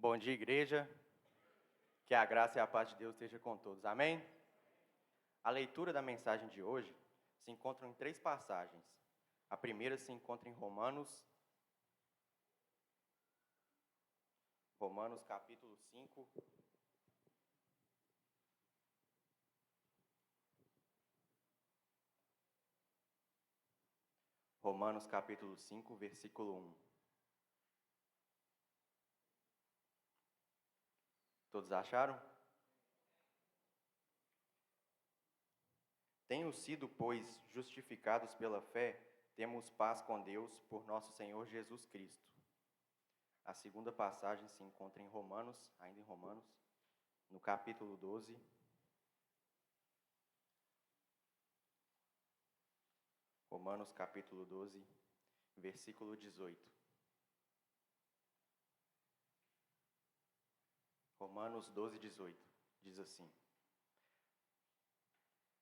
Bom dia, igreja. Que a graça e a paz de Deus esteja com todos. Amém? A leitura da mensagem de hoje se encontra em 3 passagens. A primeira se encontra em Romanos capítulo 5. Romanos capítulo 5, versículo 1. Todos acharam? Tenham sido, pois, justificados pela fé, temos paz com Deus por nosso Senhor Jesus Cristo. A segunda passagem se encontra em Romanos, ainda em Romanos, no capítulo 12. Romanos capítulo 12, versículo 18. Romanos 12, 18, diz assim: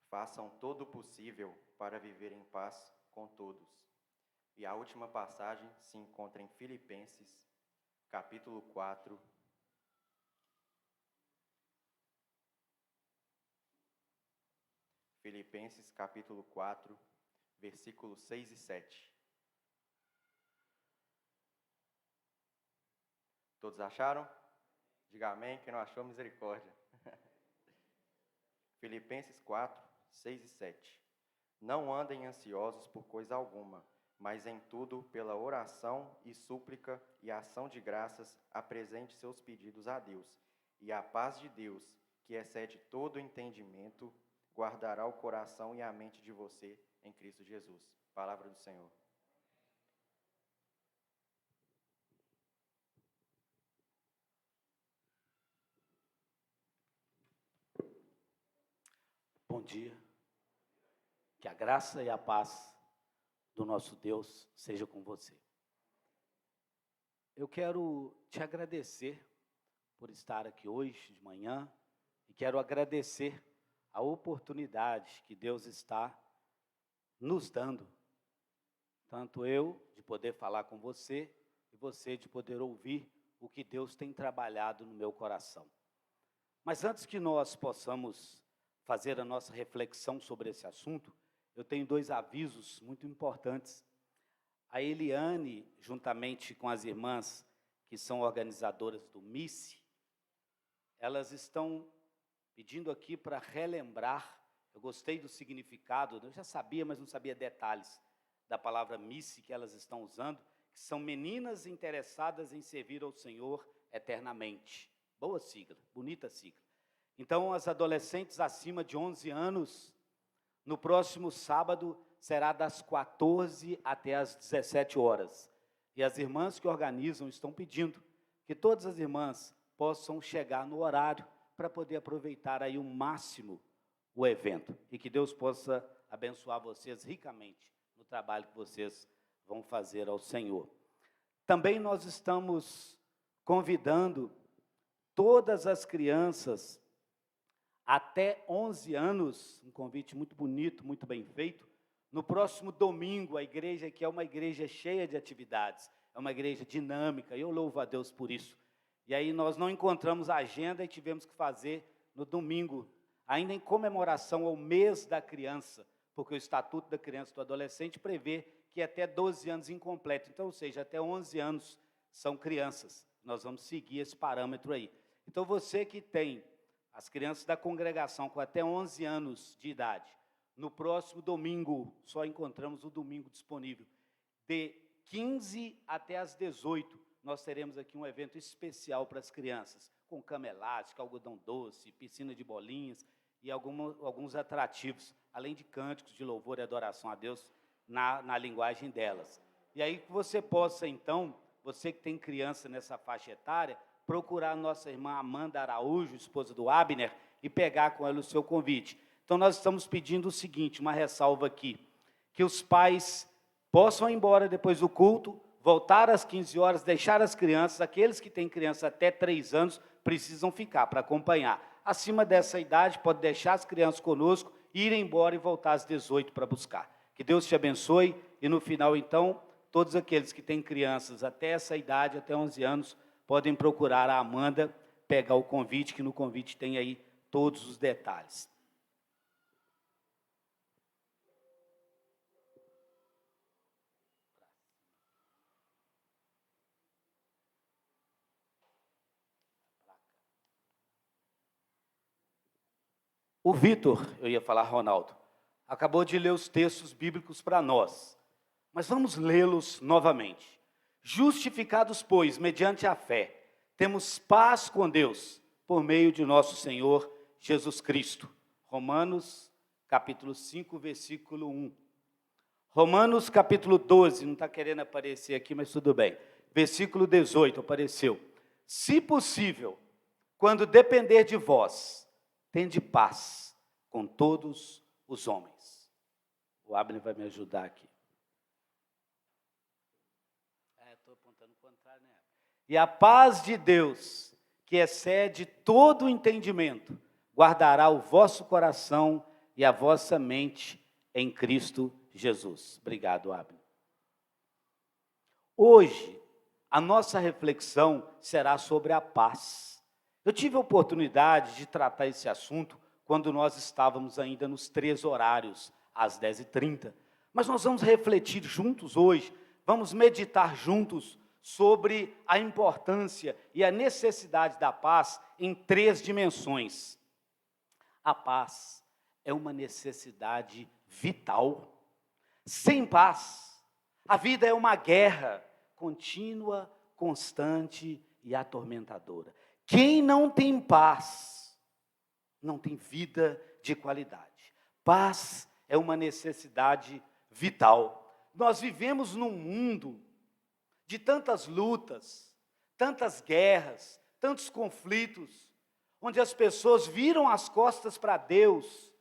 façam todo o possível para viver em paz com todos. E a última passagem se encontra em Filipenses, capítulo 4, Filipenses, capítulo 4, versículos 6 e 7. Todos acharam? Diga amém, quem não achou, misericórdia. Filipenses 4, 6 e 7. Não andem ansiosos por coisa alguma, mas em tudo, pela oração e súplica e ação de graças, apresente seus pedidos a Deus. E a paz de Deus, que excede todo entendimento, guardará o coração e a mente de você em Cristo Jesus. Palavra do Senhor. Bom dia, que a graça e a paz do nosso Deus seja com você. Eu quero te agradecer por estar aqui hoje de manhã e quero agradecer a oportunidade que Deus está nos dando, tanto eu de poder falar com você e você de poder ouvir o que Deus tem trabalhado no meu coração. Mas antes que nós possamos fazer a nossa reflexão sobre esse assunto, eu tenho 2 avisos muito importantes. A Eliane, juntamente com as irmãs que são organizadoras do MISSE, elas estão pedindo aqui para relembrar, eu gostei do significado, eu já sabia, mas não sabia detalhes da palavra MISSE que elas estão usando, que são meninas interessadas em servir ao Senhor eternamente. Boa sigla, bonita sigla. Então, as adolescentes acima de 11 anos, no próximo sábado, será das 14 até as 17 horas. E as irmãs que organizam estão pedindo que todas as irmãs possam chegar no horário para poder aproveitar aí o máximo o evento. E que Deus possa abençoar vocês ricamente no trabalho que vocês vão fazer ao Senhor. Também nós estamos convidando todas as crianças até 11 anos, um convite muito bonito, muito bem feito. No próximo domingo, a igreja aqui é uma igreja cheia de atividades, é uma igreja dinâmica, e eu louvo a Deus por isso. E aí nós não encontramos a agenda e tivemos que fazer no domingo, ainda em comemoração ao mês da criança, porque o Estatuto da Criança e do Adolescente prevê que até 12 anos incompleto, então, ou seja, até 11 anos são crianças. Nós vamos seguir esse parâmetro aí. Então, você que tem as crianças da congregação com até 11 anos de idade, no próximo domingo, só encontramos o domingo disponível, de 15 até as 18, nós teremos aqui um evento especial para as crianças, com cama elástica, algodão doce, piscina de bolinhas e alguns atrativos, além de cânticos de louvor e adoração a Deus na linguagem delas. E aí que você possa, então, você que tem criança nessa faixa etária, procurar a nossa irmã Amanda Araújo, esposa do Abner, e pegar com ela o seu convite. Então, nós estamos pedindo o seguinte, uma ressalva aqui, que os pais possam ir embora depois do culto, voltar às 15 horas, deixar as crianças, aqueles que têm criança até 3 anos, precisam ficar para acompanhar. Acima dessa idade, pode deixar as crianças conosco, ir embora e voltar às 18 para buscar. Que Deus te abençoe, e no final, então, todos aqueles que têm crianças até essa idade, até 11 anos, podem procurar a Amanda, pegar o convite, que no convite tem aí todos os detalhes. O Vitor, eu ia falar Ronaldo, acabou de ler os textos bíblicos para nós, mas vamos lê-los novamente. Justificados, pois, mediante a fé, temos paz com Deus, por meio de nosso Senhor Jesus Cristo. Romanos, capítulo 5, versículo 1. Romanos, capítulo 12, não está querendo aparecer aqui, mas tudo bem. Versículo 18, apareceu. Se possível, quando depender de vós, tende paz com todos os homens. O Abner vai me ajudar aqui. Estou apontando o contrário, né? E a paz de Deus, que excede todo o entendimento, guardará o vosso coração e a vossa mente em Cristo Jesus. Obrigado, Abner. Hoje, a nossa reflexão será sobre a paz. Eu tive a oportunidade de tratar esse assunto quando nós estávamos ainda nos 3 horários, às 10h30. Mas nós vamos refletir juntos hoje, vamos meditar juntos sobre a importância e a necessidade da paz em 3 dimensões. A paz é uma necessidade vital. Sem paz, a vida é uma guerra contínua, constante e atormentadora. Quem não tem paz, não tem vida de qualidade. Paz é uma necessidade vital. Nós vivemos num mundo de tantas lutas, tantas guerras, tantos conflitos, onde as pessoas viram as costas para Deus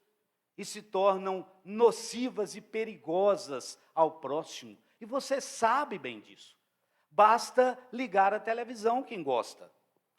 e se tornam nocivas e perigosas ao próximo. E você sabe bem disso. Basta ligar a televisão, quem gosta,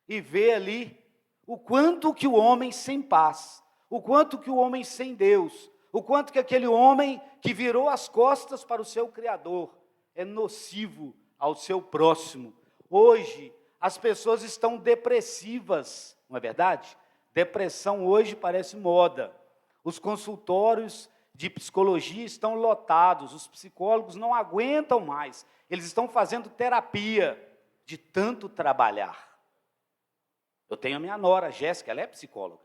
e ver ali o quanto que o homem sem paz, o quanto que o homem sem Deus, o quanto que aquele homem que virou as costas para o seu Criador é nocivo ao seu próximo. Hoje, as pessoas estão depressivas, não é verdade? Depressão hoje parece moda. Os consultórios de psicologia estão lotados, os psicólogos não aguentam mais, eles estão fazendo terapia de tanto trabalhar. Eu tenho a minha nora, a Jéssica, ela é psicóloga.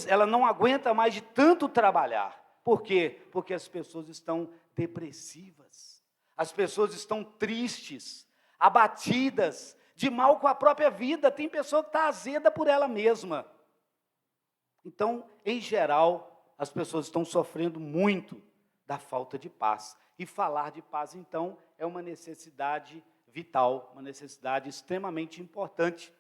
Ela não aguenta mais de tanto trabalhar. Por quê? Porque as pessoas estão depressivas. As pessoas estão tristes, abatidas, de mal com a própria vida. Tem pessoa que está azeda por ela mesma. Então, em geral, as pessoas estão sofrendo muito da falta de paz. E falar de paz, então, é uma necessidade vital, uma necessidade extremamente importante.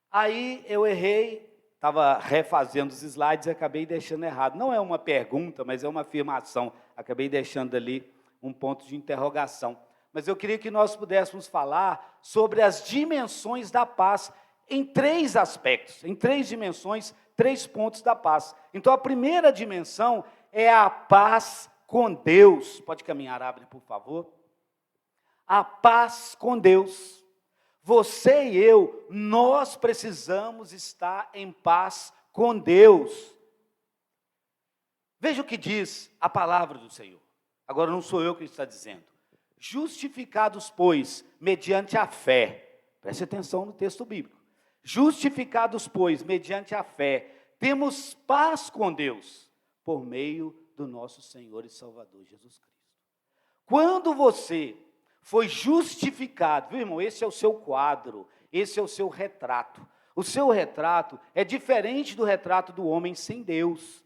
Aí eu errei, estava refazendo os slides e acabei deixando errado. Não é uma pergunta, mas é uma afirmação. Acabei deixando ali um ponto de interrogação. Mas eu queria que nós pudéssemos falar sobre as dimensões da paz em 3 aspectos, em 3 dimensões, 3 pontos da paz. Então, a primeira dimensão é a paz com Deus. Pode caminhar, Abner, por favor. A paz com Deus. Você e eu, nós precisamos estar em paz com Deus. Veja o que diz a palavra do Senhor. Agora não sou eu que está dizendo. Justificados, pois, mediante a fé. Preste atenção no texto bíblico. Justificados, pois, mediante a fé, temos paz com Deus, por meio do nosso Senhor e Salvador Jesus Cristo. Quando você foi justificado, viu, irmão? Esse é o seu quadro, esse é o seu retrato. O seu retrato é diferente do retrato do homem sem Deus.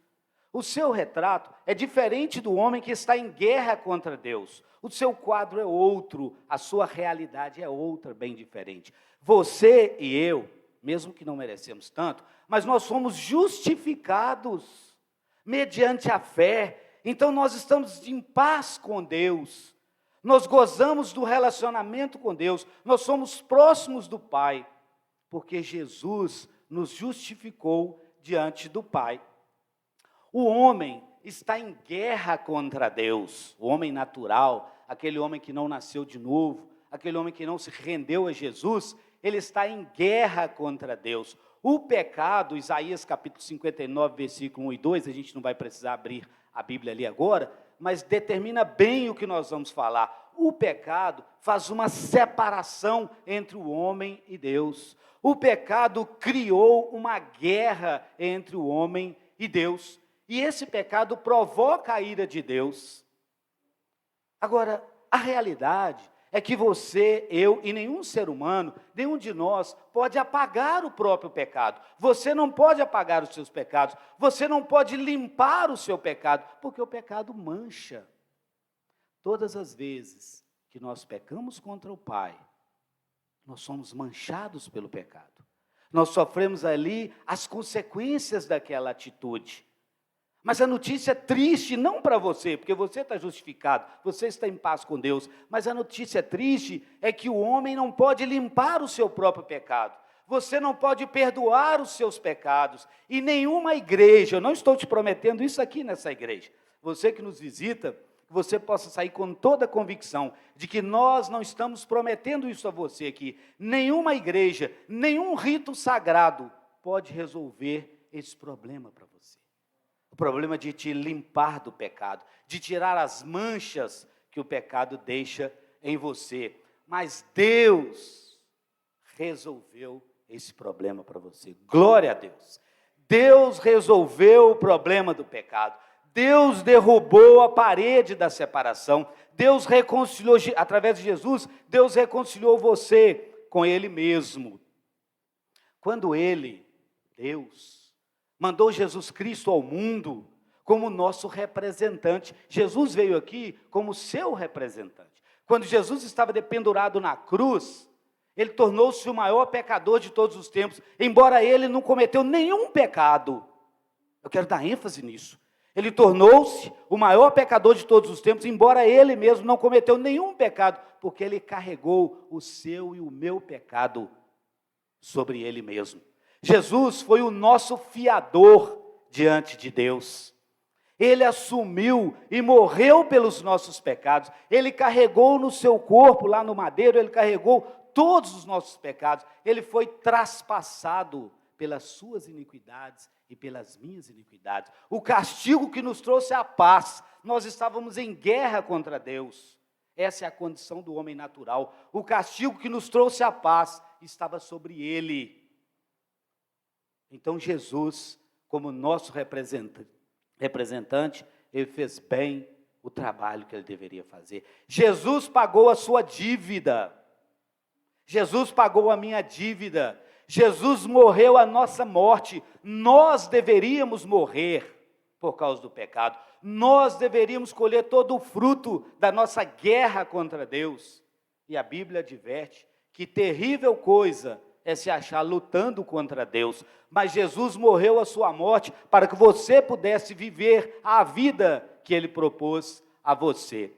O seu retrato é diferente do homem que está em guerra contra Deus. O seu quadro é outro, a sua realidade é outra, bem diferente. Você e eu, mesmo que não merecemos tanto, mas nós somos justificados mediante a fé. Então nós estamos em paz com Deus. Nós gozamos do relacionamento com Deus, nós somos próximos do Pai, porque Jesus nos justificou diante do Pai. O homem está em guerra contra Deus, o homem natural, aquele homem que não nasceu de novo, aquele homem que não se rendeu a Jesus, ele está em guerra contra Deus. O pecado, Isaías capítulo 59, versículo 1 e 2, a gente não vai precisar abrir a Bíblia ali agora, mas determina bem o que nós vamos falar. O pecado faz uma separação entre o homem e Deus. O pecado criou uma guerra entre o homem e Deus. E esse pecado provoca a ira de Deus. Agora, a realidade é que você, eu e nenhum ser humano, nenhum de nós pode apagar o próprio pecado. Você não pode apagar os seus pecados. Você não pode limpar o seu pecado, porque o pecado mancha. Todas as vezes que nós pecamos contra o Pai, nós somos manchados pelo pecado. Nós sofremos ali as consequências daquela atitude. Mas a notícia triste, não para você, porque você está justificado, você está em paz com Deus, mas a notícia triste é que o homem não pode limpar o seu próprio pecado. Você não pode perdoar os seus pecados. E nenhuma igreja, eu não estou te prometendo isso aqui nessa igreja, você que nos visita, que você possa sair com toda a convicção de que nós não estamos prometendo isso a você aqui. Nenhuma igreja, nenhum rito sagrado pode resolver esse problema para você. O problema de te limpar do pecado, de tirar as manchas que o pecado deixa em você. Mas Deus resolveu esse problema para você. Glória a Deus. Deus resolveu o problema do pecado. Deus derrubou a parede da separação. Deus reconciliou, através de Jesus, Deus reconciliou você com Ele mesmo. Quando Ele, Deus, mandou Jesus Cristo ao mundo como nosso representante. Jesus veio aqui como seu representante. Quando Jesus estava dependurado na cruz, ele tornou-se o maior pecador de todos os tempos, embora ele não cometeu nenhum pecado. Eu quero dar ênfase nisso. Ele tornou-se o maior pecador de todos os tempos, embora ele mesmo não cometeu nenhum pecado, porque ele carregou o seu e o meu pecado sobre ele mesmo. Jesus foi o nosso fiador diante de Deus. Ele assumiu e morreu pelos nossos pecados. Ele carregou no seu corpo, lá no madeiro, ele carregou todos os nossos pecados. Ele foi traspassado pelas suas iniquidades e pelas minhas iniquidades. O castigo que nos trouxe a paz. Nós estávamos em guerra contra Deus. Essa é a condição do homem natural. O castigo que nos trouxe a paz estava sobre ele. Então Jesus, como nosso representante, ele fez bem o trabalho que ele deveria fazer. Jesus pagou a sua dívida. Jesus pagou a minha dívida. Jesus morreu a nossa morte. Nós deveríamos morrer por causa do pecado. Nós deveríamos colher todo o fruto da nossa guerra contra Deus. E a Bíblia adverte que terrível coisa é se achar lutando contra Deus. Mas Jesus morreu a sua morte para que você pudesse viver a vida que Ele propôs a você.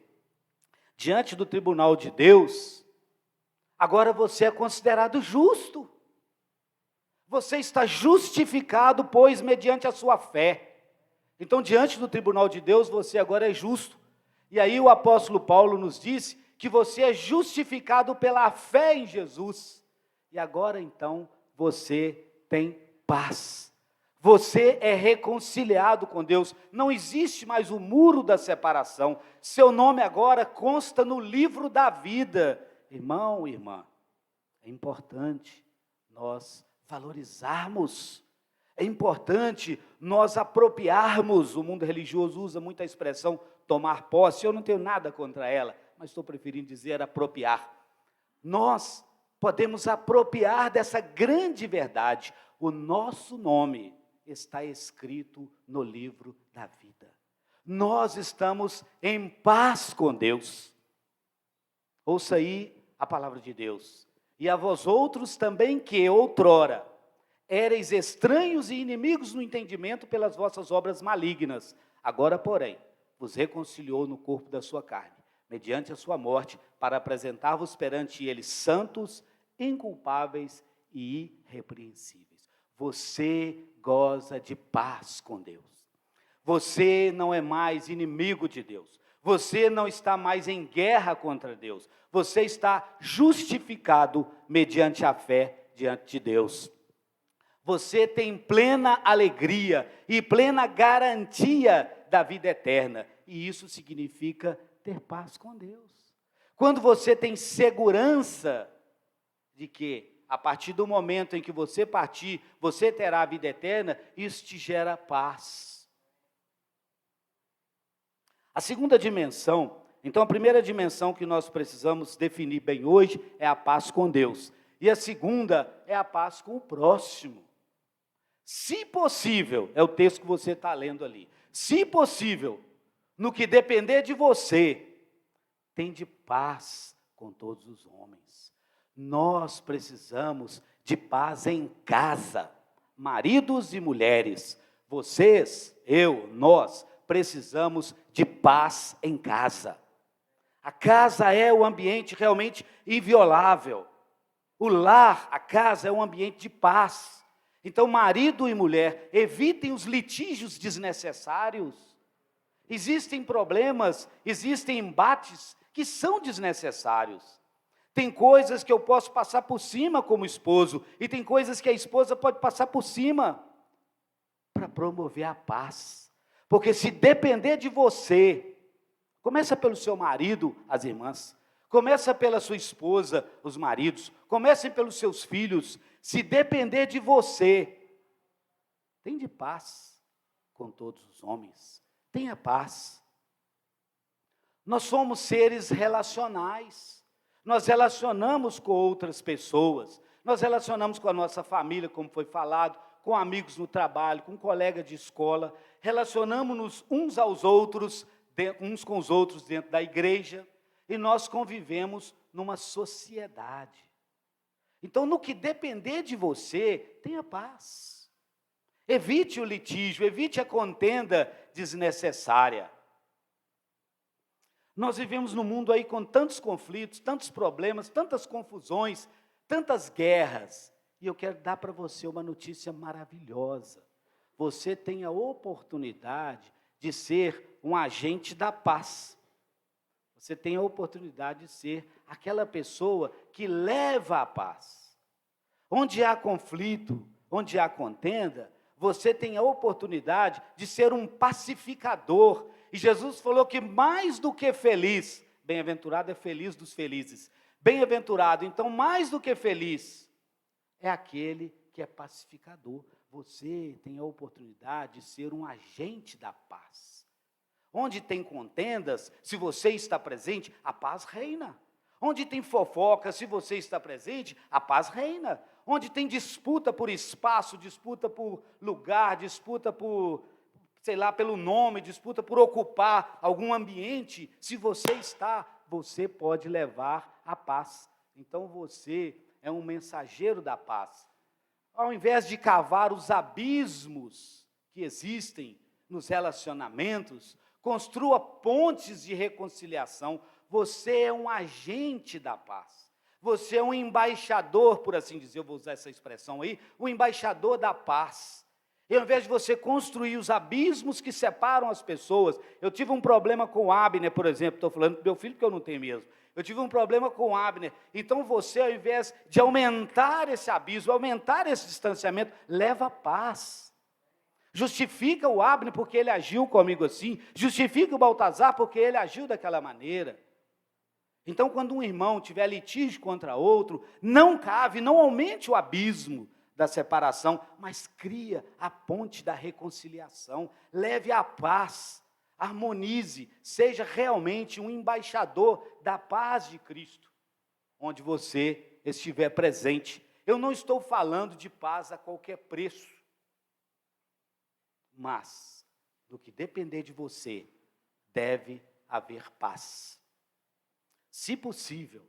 Diante do tribunal de Deus, agora você é considerado justo. Você está justificado, pois, mediante a sua fé. Então, diante do tribunal de Deus, você agora é justo. E aí o apóstolo Paulo nos disse que você é justificado pela fé em Jesus. E agora, então, você tem paz. Você é reconciliado com Deus. Não existe mais o muro da separação. Seu nome agora consta no livro da vida. Irmão, irmã, é importante nós valorizarmos. É importante nós apropriarmos. O mundo religioso usa muito a expressão tomar posse. Eu não tenho nada contra ela, mas estou preferindo dizer apropriar. Nós podemos apropriar dessa grande verdade. O nosso nome está escrito no livro da vida. Nós estamos em paz com Deus. Ouça aí a palavra de Deus. E a vós outros também que outrora éreis estranhos e inimigos no entendimento pelas vossas obras malignas. Agora, porém, vos reconciliou no corpo da sua carne, mediante a sua morte, para apresentar-vos perante ele santos, inculpáveis e irrepreensíveis. Você goza de paz com Deus. Você não é mais inimigo de Deus. Você não está mais em guerra contra Deus. você está justificado mediante a fé diante de Deus. Você tem plena alegria e plena garantia da vida eterna. E isso significa ter paz com Deus. Quando você tem segurança de que, a partir do momento em que você partir, você terá a vida eterna, isso te gera paz. A segunda dimensão, então a primeira dimensão que nós precisamos definir bem hoje é a paz com Deus. E a segunda é a paz com o próximo. Se possível, é o texto que você está lendo ali. Se possível, no que depender de você, tende paz com todos os homens. Nós precisamos de paz em casa. Maridos e mulheres, vocês, eu, nós, precisamos de paz em casa. A casa é o ambiente realmente inviolável. O lar, a casa, é um ambiente de paz. Então, marido e mulher, evitem os litígios desnecessários. Existem problemas, existem embates que são desnecessários. Tem coisas que eu posso passar por cima como esposo, e tem coisas que a esposa pode passar por cima, para promover a paz. Porque se depender de você, começa pelo seu marido, as irmãs, começa pela sua esposa, os maridos, comecem pelos seus filhos. Se depender de você, tenha paz com todos os homens. Tenha paz. Nós somos seres relacionais. Nós relacionamos com outras pessoas. Nós relacionamos com a nossa família, como foi falado, com amigos no trabalho, com colega de escola. Relacionamos-nos uns aos outros, uns com os outros dentro da igreja. E nós convivemos numa sociedade. Então, no que depender de você, tenha paz. Evite o litígio, evite a contenda desnecessária. Nós vivemos num mundo aí com tantos conflitos, tantos problemas, tantas confusões, tantas guerras. E eu quero dar para você uma notícia maravilhosa. Você tem a oportunidade de ser um agente da paz. Você tem a oportunidade de ser aquela pessoa que leva a paz. Onde há conflito, onde há contenda, você tem a oportunidade de ser um pacificador. E Jesus falou que mais do que feliz, bem-aventurado é feliz dos felizes, bem-aventurado, então mais do que feliz, é aquele que é pacificador. Você tem a oportunidade de ser um agente da paz. Onde tem contendas, se você está presente, a paz reina. Onde tem fofoca, se você está presente, a paz reina. Onde tem disputa por espaço, disputa por lugar, disputa por, pelo nome, disputa por ocupar algum ambiente, se você está, você pode levar a paz. Então você é um mensageiro da paz. Ao invés de cavar os abismos que existem nos relacionamentos, construa pontes de reconciliação. Você é um agente da paz. Você é um embaixador, por assim dizer, eu vou usar essa expressão aí, um embaixador da paz. E ao invés de você construir os abismos que separam as pessoas, eu tive um problema com o Abner, por exemplo, estou falando do meu filho, porque eu não tenho mesmo. Eu tive um problema com o Abner. Então você, ao invés de aumentar esse abismo, aumentar esse distanciamento, leva a paz. Justifica o Abner porque ele agiu comigo assim, justifica o Baltazar porque ele agiu daquela maneira. Então, quando um irmão tiver litígio contra outro, não cave, não aumente o abismo da separação, mas cria a ponte da reconciliação, leve a paz, harmonize, seja realmente um embaixador da paz de Cristo, onde você estiver presente. Eu não estou falando de paz a qualquer preço, mas, do que depender de você, deve haver paz. Se possível,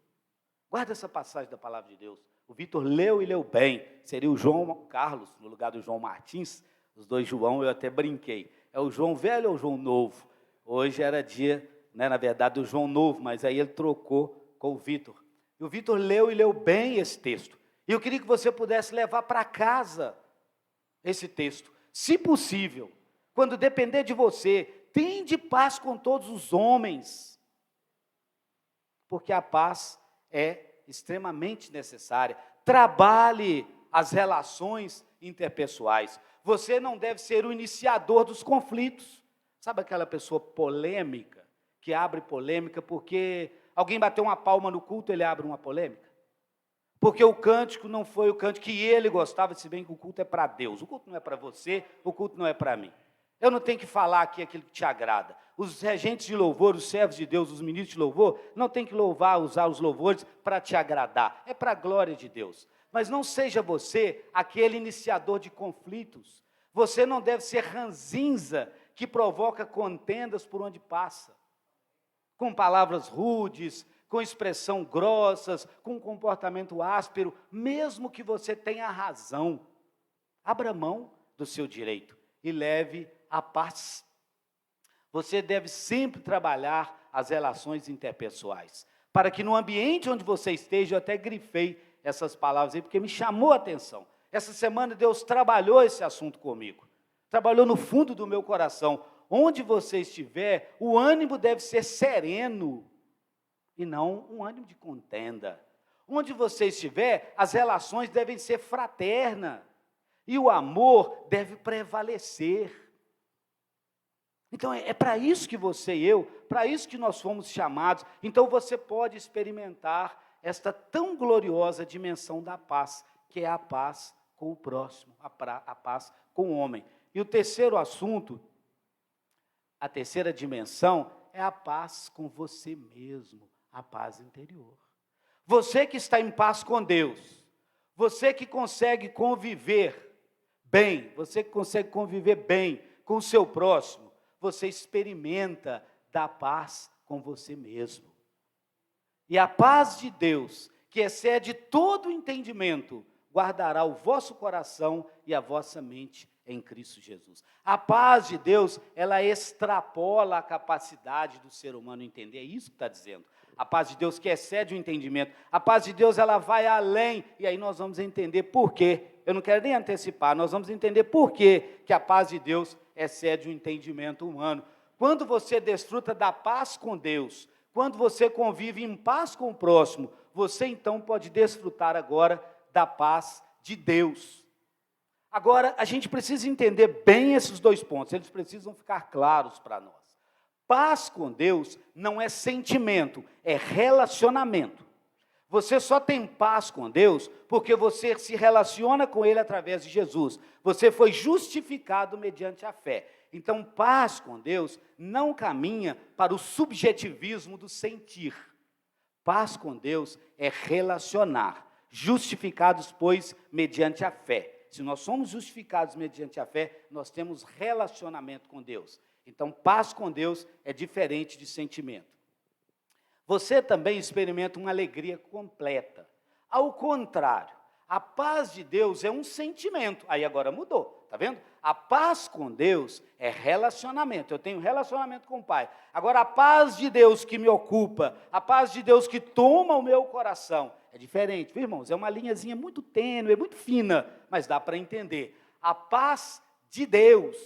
guarda essa passagem da palavra de Deus. O Vitor leu e leu bem. Seria o João Carlos, no lugar do João Martins. Os dois João, eu até brinquei. É o João velho ou o João novo? Hoje era dia, na verdade, do João novo, mas aí ele trocou com o Vitor. E o Vitor leu e leu bem esse texto. E eu queria que você pudesse levar para casa esse texto. Se possível, quando depender de você, tende paz com todos os homens. porque a paz é extremamente necessária. Trabalhe as relações interpessoais. Você não deve ser o iniciador dos conflitos. Sabe aquela pessoa polêmica, que abre polêmica porque alguém bateu uma palma no culto, ele abre uma polêmica? Porque o cântico não foi o cântico que ele gostava, se bem que o culto é para Deus. O culto não é para você, o culto não é para mim. Eu não tenho que falar aqui aquilo que te agrada. Os regentes de louvor, os servos de Deus, os ministros de louvor, não tem que usar os louvores para te agradar. É para a glória de Deus. Mas não seja você aquele iniciador de conflitos. Você não deve ser ranzinza que provoca contendas por onde passa. Com palavras rudes, com expressão grossas, com comportamento áspero, mesmo que você tenha razão. Abra mão do seu direito e leve a paz. Você deve sempre trabalhar as relações interpessoais, para que no ambiente onde você esteja, eu até grifei essas palavras aí, porque me chamou a atenção. Essa semana Deus trabalhou esse assunto comigo, trabalhou no fundo do meu coração. Onde você estiver, o ânimo deve ser sereno, e não um ânimo de contenda. Onde você estiver, as relações devem ser fraternas, e o amor deve prevalecer. Então, é para isso que você e eu, para isso que nós fomos chamados. Então, você pode experimentar esta tão gloriosa dimensão da paz, que é a paz com o próximo, a paz com o homem. E o terceiro assunto, a terceira dimensão, é a paz com você mesmo, a paz interior. Você que está em paz com Deus, você que consegue conviver bem, você que consegue conviver bem com o seu próximo, você experimenta da paz com você mesmo. E a paz de Deus, que excede todo o entendimento, guardará o vosso coração e a vossa mente em Cristo Jesus. A paz de Deus, ela extrapola a capacidade do ser humano entender, é isso que está dizendo. A paz de Deus que excede o entendimento. A paz de Deus, ela vai além, e aí nós vamos entender por quê. Eu não quero nem antecipar, nós vamos entender por quê que a paz de Deus excede o entendimento humano. Quando você desfruta da paz com Deus, quando você convive em paz com o próximo, você então pode desfrutar agora da paz de Deus. Agora, a gente precisa entender bem esses dois pontos, eles precisam ficar claros para nós. Paz com Deus não é sentimento, é relacionamento. Você só tem paz com Deus porque você se relaciona com Ele através de Jesus. Você foi justificado mediante a fé. Então, paz com Deus não caminha para o subjetivismo do sentir. Paz com Deus é relacionar, justificados, pois, mediante a fé. Se nós somos justificados mediante a fé, nós temos relacionamento com Deus. Então, paz com Deus é diferente de sentimento. Você também experimenta uma alegria completa. Ao contrário, a paz de Deus é um sentimento. Aí agora mudou, está vendo? A paz com Deus é relacionamento. Eu tenho relacionamento com o Pai. Agora, a paz de Deus que me ocupa, a paz de Deus que toma o meu coração, é diferente, viu, irmãos? É uma linhazinha muito tênue, muito fina, mas dá para entender. A paz de Deus,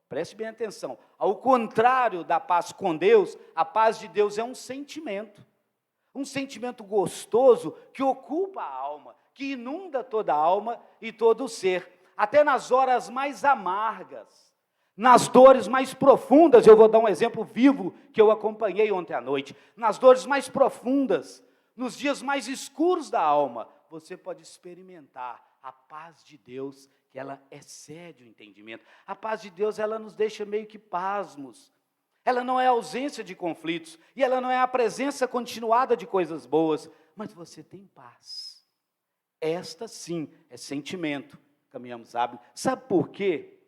preste bem atenção, ao contrário da paz com Deus, a paz de Deus é um sentimento gostoso que ocupa a alma, que inunda toda a alma e todo o ser, até nas horas mais amargas, nas dores mais profundas. Eu vou dar um exemplo vivo que eu acompanhei ontem à noite. Nas dores mais profundas, nos dias mais escuros da alma, você pode experimentar a paz de Deus, que ela excede o entendimento. A paz de Deus, ela nos deixa meio que pasmos. Ela não é a ausência de conflitos, e ela não é a presença continuada de coisas boas, mas você tem paz. Esta sim é sentimento. Caminhamos hábil. Sabe por quê?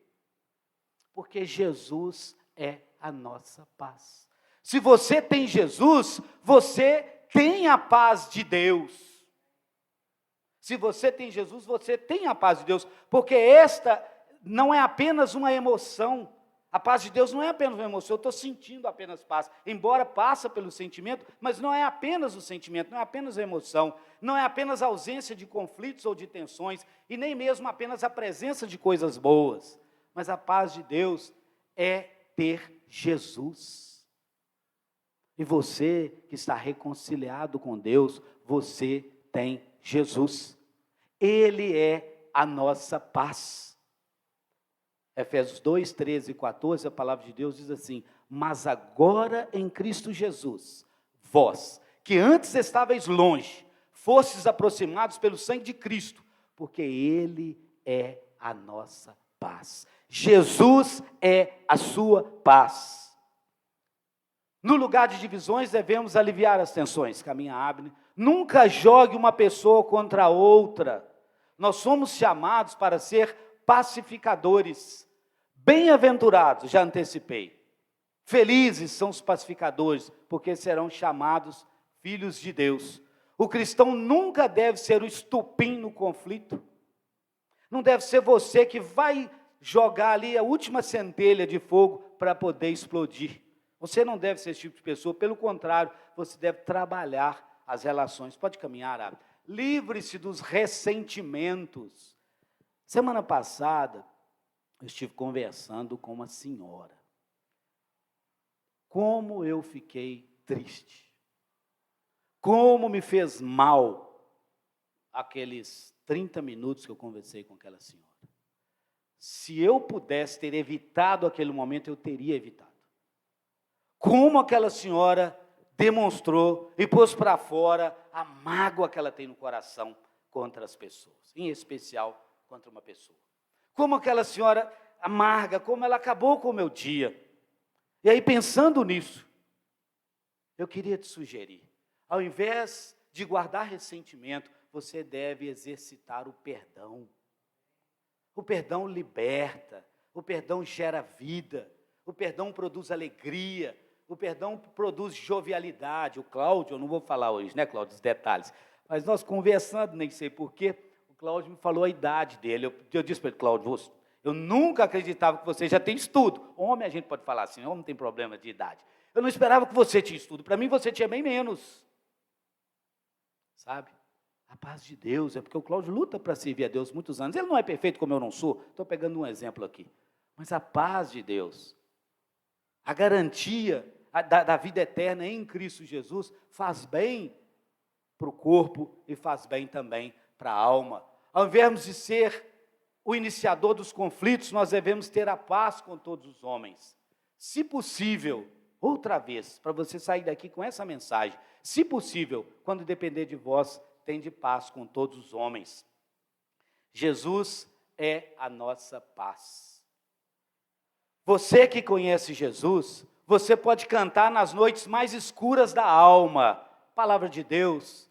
Porque Jesus é a nossa paz. Se você tem Jesus, você tem a paz de Deus. Se você tem Jesus, você tem a paz de Deus, porque esta não é apenas uma emoção. A paz de Deus não é apenas uma emoção, eu estou sentindo apenas paz, embora passa pelo sentimento, mas não é apenas o sentimento, não é apenas a emoção, não é apenas a ausência de conflitos ou de tensões, e nem mesmo apenas a presença de coisas boas, mas a paz de Deus é ter Jesus. E você que está reconciliado com Deus, você tem Jesus. Ele é a nossa paz. Efésios 2, 13 e 14, a palavra de Deus diz assim: mas agora em Cristo Jesus, vós, que antes estáveis longe, fostes aproximados pelo sangue de Cristo, porque Ele é a nossa paz. Jesus é a sua paz. No lugar de divisões, devemos aliviar as tensões. Caminha Abner. Nunca jogue uma pessoa contra a outra. Nós somos chamados para ser pacificadores. Bem-aventurados, já antecipei. Felizes são os pacificadores, porque serão chamados filhos de Deus. O cristão nunca deve ser o estupim no conflito. Não deve ser você que vai jogar ali a última centelha de fogo para poder explodir. Você não deve ser esse tipo de pessoa, pelo contrário, você deve trabalhar as relações. Pode caminhar, Abner. Livre-se dos ressentimentos. Semana passada, eu estive conversando com uma senhora. Como eu fiquei triste. Como me fez mal aqueles 30 minutos que eu conversei com aquela senhora. Se eu pudesse ter evitado aquele momento, eu teria evitado. Como aquela senhora demonstrou e pôs para fora a mágoa que ela tem no coração contra as pessoas, em especial contra uma pessoa. Como aquela senhora amarga, como ela acabou com o meu dia. E aí, pensando nisso, eu queria te sugerir, ao invés de guardar ressentimento, você deve exercitar o perdão. O perdão liberta, o perdão gera vida, o perdão produz alegria, o perdão produz jovialidade. O Cláudio, eu não vou falar hoje, né, Cláudio, os detalhes, mas nós conversando, nem sei porquê, o Cláudio me falou a idade dele. Eu disse para ele: Cláudio, eu nunca acreditava que você já tem estudo. Homem, a gente pode falar assim, homem não tem problema de idade. Eu não esperava que você tinha estudo, para mim você tinha bem menos. Sabe? A paz de Deus, é porque o Cláudio luta para servir a Deus muitos anos. Ele não é perfeito como eu não sou, estou pegando um exemplo aqui. Mas a paz de Deus, a garantia da vida eterna em Cristo Jesus, faz bem para o corpo e faz bem também para a alma. Ao invés de ser o iniciador dos conflitos, nós devemos ter a paz com todos os homens. Se possível, outra vez, para você sair daqui com essa mensagem, se possível, quando depender de vós, tende paz com todos os homens. Jesus é a nossa paz. Você que conhece Jesus, você pode cantar nas noites mais escuras da alma. Palavra de Deus.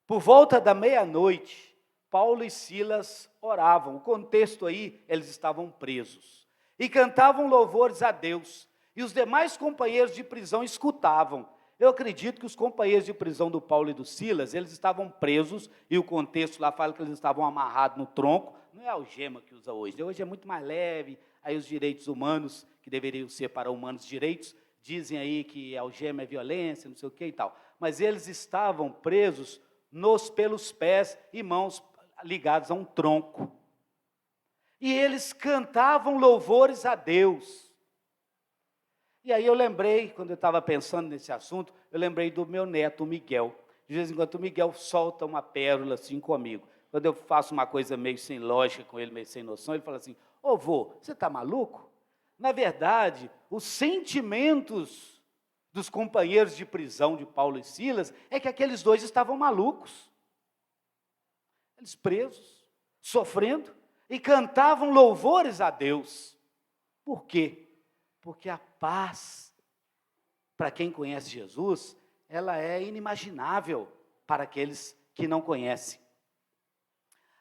Por volta da meia-noite, Paulo e Silas oravam. O contexto aí, eles estavam presos. E cantavam louvores a Deus. E os demais companheiros de prisão escutavam. Eu acredito que os companheiros de prisão do Paulo e do Silas, eles estavam presos, e o contexto lá fala que eles estavam amarrados no tronco. Não é a algema que usa hoje, hoje é muito mais leve. Aí os direitos humanos, que deveriam ser para humanos direitos, dizem aí que algema é violência, não sei o que e tal. Mas eles estavam presos pelos pés e mãos ligados a um tronco. E eles cantavam louvores a Deus. E aí eu lembrei, quando eu estava pensando nesse assunto, eu lembrei do meu neto, o Miguel. De vez em quando o Miguel solta uma pérola assim comigo. Quando eu faço uma coisa meio sem lógica com ele, meio sem noção, ele fala assim: ô vô, você está maluco? Na verdade, os sentimentos dos companheiros de prisão de Paulo e Silas é que aqueles dois estavam malucos. Eles presos, sofrendo, e cantavam louvores a Deus. Por quê? Porque a paz, para quem conhece Jesus, ela é inimaginável para aqueles que não conhecem.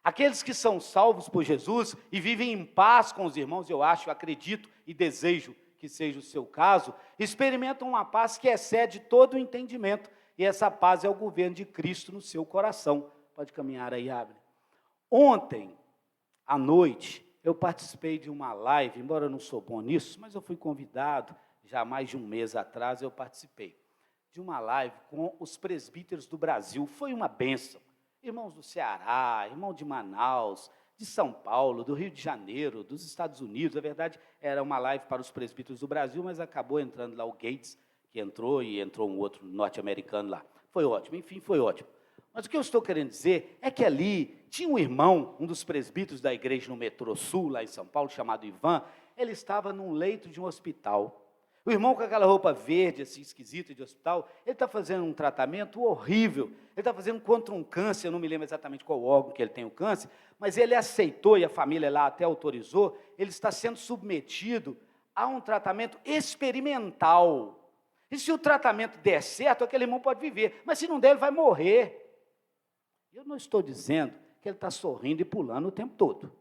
Aqueles que são salvos por Jesus e vivem em paz com os irmãos, eu acredito e desejo que seja o seu caso, experimentam uma paz que excede todo o entendimento, e essa paz é o governo de Cristo no seu coração. Pode caminhar aí, Abner. Ontem, à noite, eu participei de uma live, embora eu não sou bom nisso, mas eu fui convidado, já há mais de um mês atrás eu participei, de uma live com os presbíteros do Brasil. Foi uma bênção. Irmãos do Ceará, irmão de Manaus, de São Paulo, do Rio de Janeiro, dos Estados Unidos. Na verdade, era uma live para os presbíteros do Brasil, mas acabou entrando lá o Gates, que entrou, e entrou um outro norte-americano lá. Foi ótimo, enfim, foi ótimo. Mas o que eu estou querendo dizer é que ali tinha um irmão, um dos presbíteros da igreja no Metrô Sul, lá em São Paulo, chamado Ivan. Ele estava num leito de um hospital. O irmão com aquela roupa verde, assim, esquisita de hospital, ele está fazendo um tratamento horrível. Ele está fazendo contra um câncer, eu não me lembro exatamente qual órgão que ele tem o câncer, mas ele aceitou, e a família lá até autorizou, ele está sendo submetido a um tratamento experimental. E se o tratamento der certo, aquele irmão pode viver, mas se não der, ele vai morrer. Eu não estou dizendo que ele está sorrindo e pulando o tempo todo,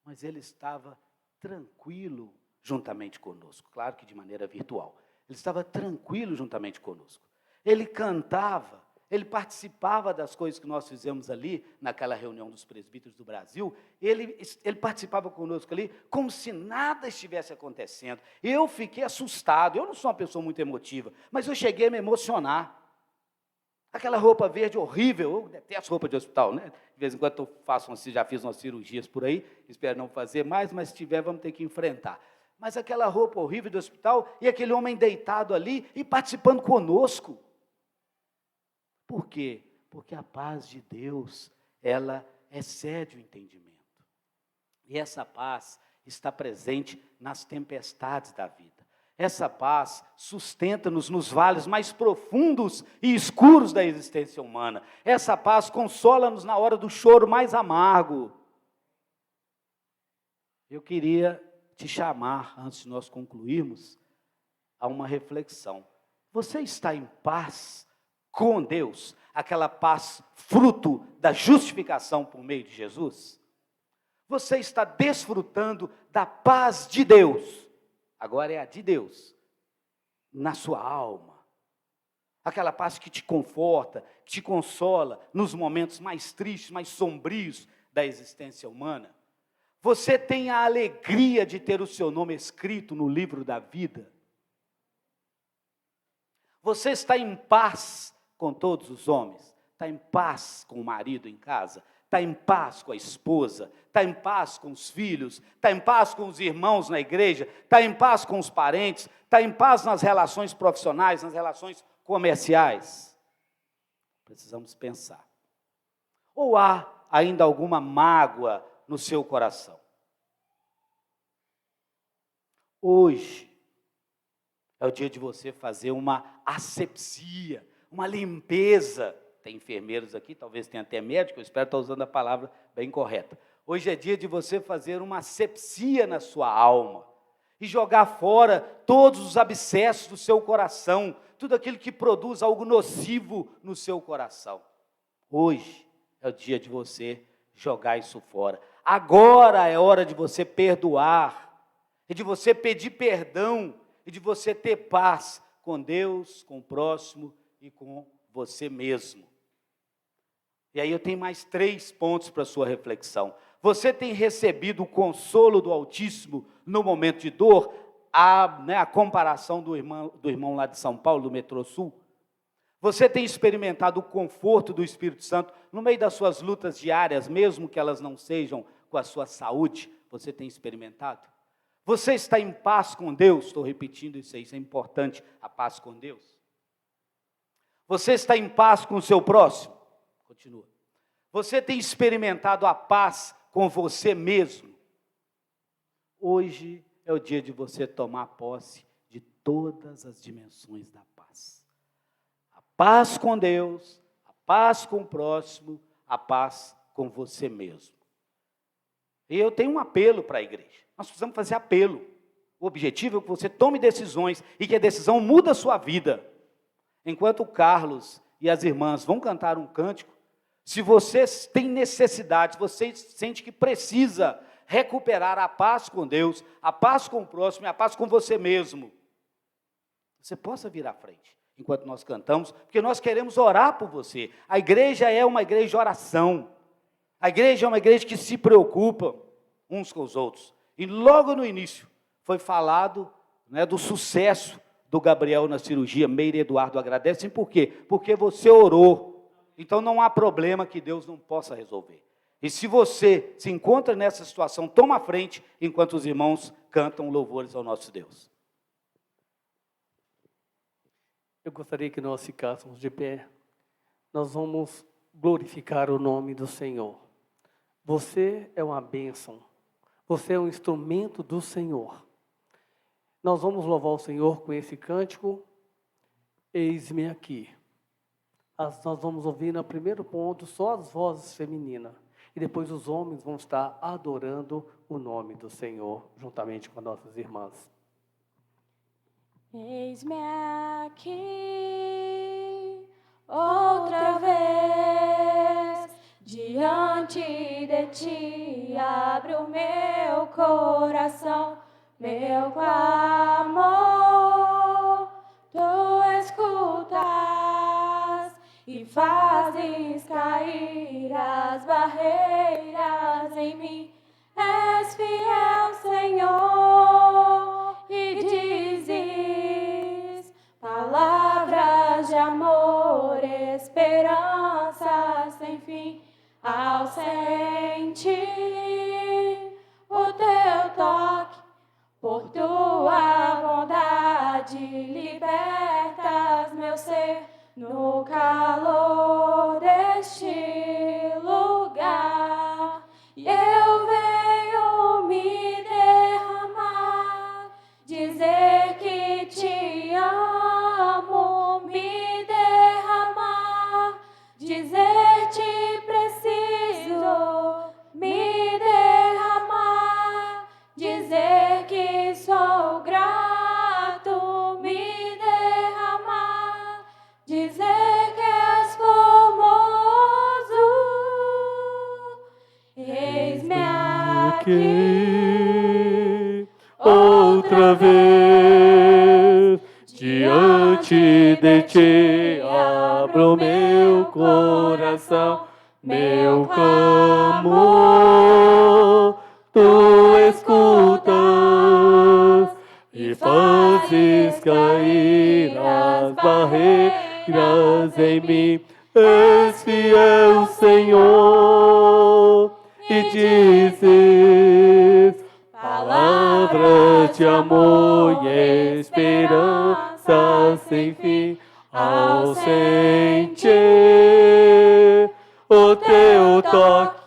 mas ele estava tranquilo juntamente conosco, claro que de maneira virtual. Ele estava tranquilo juntamente conosco. Ele cantava, ele participava das coisas que nós fizemos ali, naquela reunião dos presbíteros do Brasil, ele participava conosco ali, como se nada estivesse acontecendo. Eu fiquei assustado, eu não sou uma pessoa muito emotiva, mas eu cheguei a me emocionar. Aquela roupa verde horrível, eu detesto roupa de hospital, né? De vez em quando eu faço, já fiz umas cirurgias por aí, espero não fazer mais, mas se tiver, vamos ter que enfrentar. Mas aquela roupa horrível do hospital, e aquele homem deitado ali, e participando conosco. Por quê? Porque a paz de Deus, ela excede o entendimento. E essa paz está presente nas tempestades da vida. Essa paz sustenta-nos nos vales mais profundos e escuros da existência humana. Essa paz consola-nos na hora do choro mais amargo. Eu queria te chamar, antes de nós concluirmos, a uma reflexão. Você está em paz com Deus? Aquela paz fruto da justificação por meio de Jesus? Você está desfrutando da paz de Deus? Agora é a de Deus, na sua alma. Aquela paz que te conforta, que te consola nos momentos mais tristes, mais sombrios da existência humana. Você tem a alegria de ter o seu nome escrito no livro da vida. Você está em paz com todos os homens, está em paz com o marido em casa, está em paz com a esposa, está em paz com os filhos, está em paz com os irmãos na igreja, está em paz com os parentes, está em paz nas relações profissionais, nas relações comerciais. Precisamos pensar. Ou há ainda alguma mágoa no seu coração? Hoje é o dia de você fazer uma asepsia, uma limpeza. Tem enfermeiros aqui, talvez tenha até médico, eu espero estar usando a palavra bem correta. Hoje é dia de você fazer uma asepsia na sua alma e jogar fora todos os abscessos do seu coração, tudo aquilo que produz algo nocivo no seu coração. Hoje é o dia de você jogar isso fora. Agora é hora de você perdoar, e de você pedir perdão, e de você ter paz com Deus, com o próximo e com você mesmo. E aí eu tenho mais 3 pontos para a sua reflexão. Você tem recebido o consolo do Altíssimo no momento de dor? A comparação do irmão lá de São Paulo, do Metrô Sul. Você tem experimentado o conforto do Espírito Santo no meio das suas lutas diárias, mesmo que elas não sejam com a sua saúde? Você tem experimentado? Você está em paz com Deus? Estou repetindo isso é importante, a paz com Deus. Você está em paz com o seu próximo? Continua. Você tem experimentado a paz com você mesmo? Hoje é o dia de você tomar posse de todas as dimensões da paz. A paz com Deus, a paz com o próximo, a paz com você mesmo. E eu tenho um apelo para a igreja. Nós precisamos fazer apelo. O objetivo é que você tome decisões e que a decisão mude a sua vida. Enquanto o Carlos e as irmãs vão cantar um cântico, se você tem necessidade, se você sente que precisa recuperar a paz com Deus, a paz com o próximo e a paz com você mesmo, você possa vir à frente, enquanto nós cantamos, porque nós queremos orar por você. A igreja é uma igreja de oração, a igreja é uma igreja que se preocupa uns com os outros, e logo no início foi falado do sucesso do Gabriel na cirurgia. Meire e Eduardo agradecem, por quê? Porque você orou. Então não há problema que Deus não possa resolver. E se você se encontra nessa situação, toma a frente, enquanto os irmãos cantam louvores ao nosso Deus. Eu gostaria que nós ficássemos de pé. Nós vamos glorificar o nome do Senhor. Você é uma bênção. Você é um instrumento do Senhor. Nós vamos louvar o Senhor com esse cântico. Eis-me aqui. Nós vamos ouvir no primeiro ponto só as vozes femininas. E depois os homens vão estar adorando o nome do Senhor, juntamente com as nossas irmãs. Eis-me aqui, outra vez, diante de ti, abre o meu coração, meu clamor, tu escutas e fazes cair as barreiras em mim. És fiel, Senhor, e dizes palavras de amor, esperança sem fim. Ao sentir o teu toque, por tua bondade, libertas meu ser no calor deste lugar. E eu venho me derramar, dizer que te amo, me derramar, dizer te preciso, me derramar, dizer que sou grato, me derramar, dizer que és formoso. Eis-me aqui, Outra vez, diante de ti, abro meu coração, meu clamor, tu escutas e fazes cair as barreiras em mim. És fiel, Senhor, e dizes palavras de amor e esperança sem fim. Ao sentir o teu toque,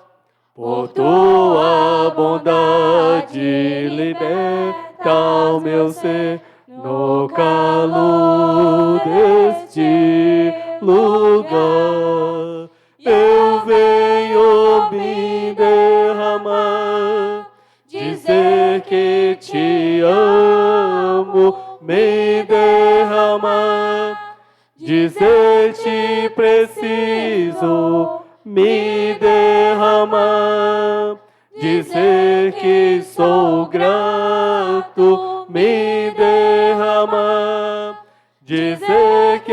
por tua bondade, liberta o meu ser no calor deste lugar. Eu venho me derramar, dizer que te amo, me derramar, dizer te preciso, me derramar, dizer que sou grato, me derramar, dizer que